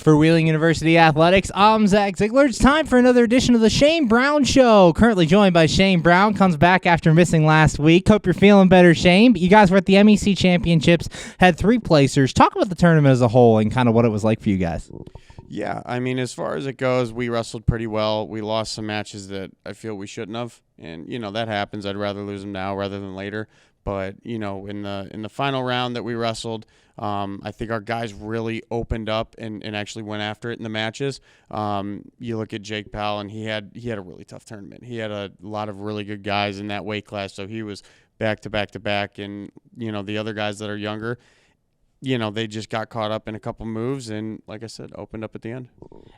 For Wheeling University Athletics, I'm Zach Ziegler. It's time for another edition of the Shane Brown Show. Currently joined by Shane Brown, comes back after missing last week. Hope you're feeling better, Shane. You guys were at the MEC Championships, had 3 placers. Talk about the tournament as a whole and kind of what it was like for you guys. Yeah, I mean, as far as it goes, we wrestled pretty well. We lost some matches that I feel we shouldn't have, and that happens. I'd rather lose them now rather than later. But in the final round that we wrestled, I think our guys really opened up and actually went after it in the matches. You look at Jake Powell, and he had a really tough tournament. He had a lot of really good guys in that weight class, so he was back to back to back. And the other guys that are younger, they just got caught up in a couple moves and, like I said, opened up at the end.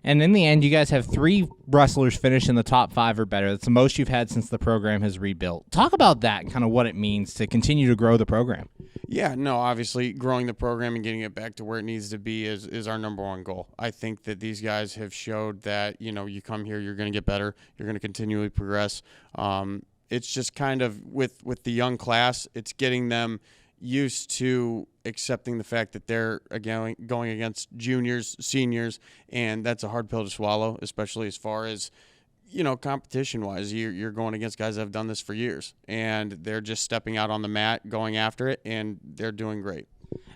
And in the end, you guys have 3 wrestlers finish in the top 5 or better. That's the most you've had since the program has rebuilt. Talk about that and kind of what it means to continue to grow the program. Yeah, no, obviously growing the program and getting it back to where it needs to be is our number one goal. I think that these guys have showed that, you come here, you're going to get better, you're going to continually progress. It's just kind of with the young class, it's getting them used to accepting the fact that they're going against juniors, seniors, and that's a hard pill to swallow, especially as far as competition-wise. You're going against guys that have done this for years, and they're just stepping out on the mat, going after it, and they're doing great.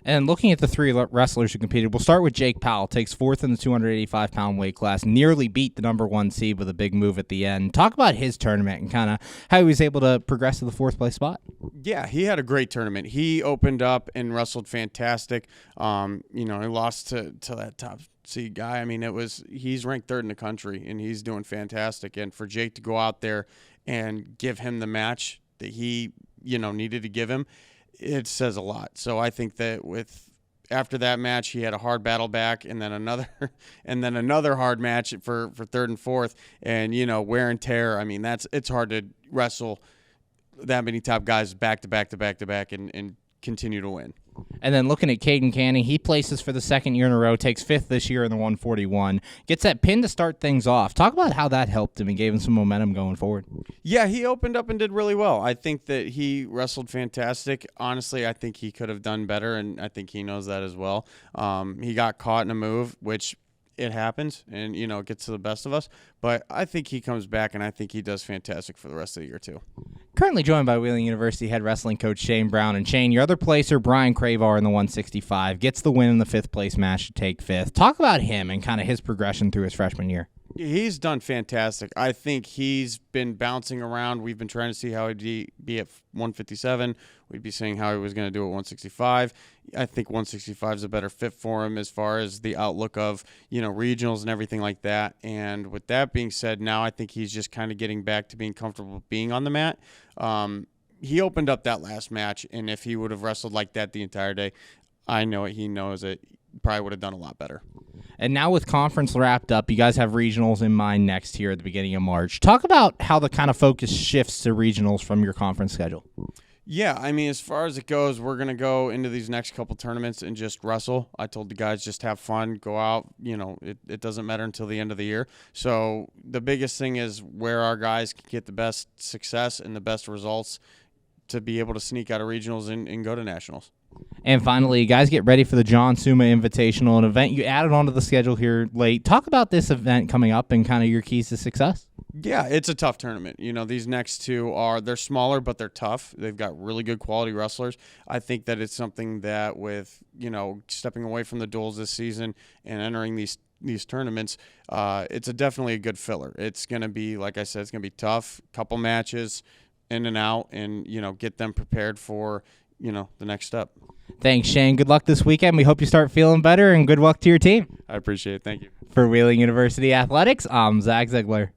And looking at the 3 wrestlers who competed, we'll start with Jake Powell. Takes 4th in the 285-pound weight class, nearly beat the number 1 seed with a big move at the end. Talk about his tournament and kind of how he was able to progress to the 4th place spot. Yeah, he had a great tournament. He opened up and wrestled fantastic. He lost to that top seed guy. I mean, he's ranked 3rd in the country, and he's doing fantastic. And for Jake to go out there and give him the match that he, needed to give him, it says a lot. So I think that after that match, he had a hard battle back, and then another hard match for 3rd and 4th, and wear and tear. I mean, it's hard to wrestle that many top guys back to back to back to back and continue to win. And then looking at Caden Canning, he places for the 2nd year in a row, takes 5th this year in the 141, gets that pin to start things off. Talk about how that helped him and gave him some momentum going forward. Yeah, he opened up and did really well. I think that he wrestled fantastic. Honestly, I think he could have done better, and I think he knows that as well. He got caught in a move, which it happens, and, it gets to the best of us. But I think he comes back, and I think he does fantastic for the rest of the year, too. Currently joined by Wheeling University head wrestling coach Shane Brown. And Shane, your other placer, Brian Cravar in the 165, gets the win in the 5th place match to take 5th. Talk about him and kind of his progression through his freshman year. He's done fantastic. I think he's been bouncing around. We've been trying to see how he'd be at 157. We'd be seeing how he was going to do at 165. I think 165 is a better fit for him as far as the outlook of, regionals and everything like that. And with that being said, now I think he's just kind of getting back to being comfortable being on the mat. He opened up that last match, and if he would have wrestled like that the entire day, I know it. He knows it. Probably would have done a lot better. And now with conference wrapped up, you guys have regionals in mind next here at the beginning of March. Talk about how the kind of focus shifts to regionals from your conference schedule. Yeah, I mean, as far as it goes, we're going to go into these next couple tournaments and just wrestle. I told the guys just have fun, go out. It doesn't matter until the end of the year. So the biggest thing is where our guys can get the best success and the best results to be able to sneak out of regionals and go to nationals. And finally, guys, get ready for the John Suma Invitational, an event you added onto the schedule here late. Talk about this event coming up and kind of your keys to success. Yeah, it's a tough tournament. These next 2 they're smaller, but they're tough. They've got really good quality wrestlers. I think that it's something that with, stepping away from the duels this season and entering these tournaments, it's definitely a good filler. It's going to be, like I said, it's going to be tough, couple matches in and out, and, get them prepared for, the next step. Thanks, Shane. Good luck this weekend. We hope you start feeling better, and good luck to your team. I appreciate it. Thank you. For Wheeling University Athletics, I'm Zach Ziegler.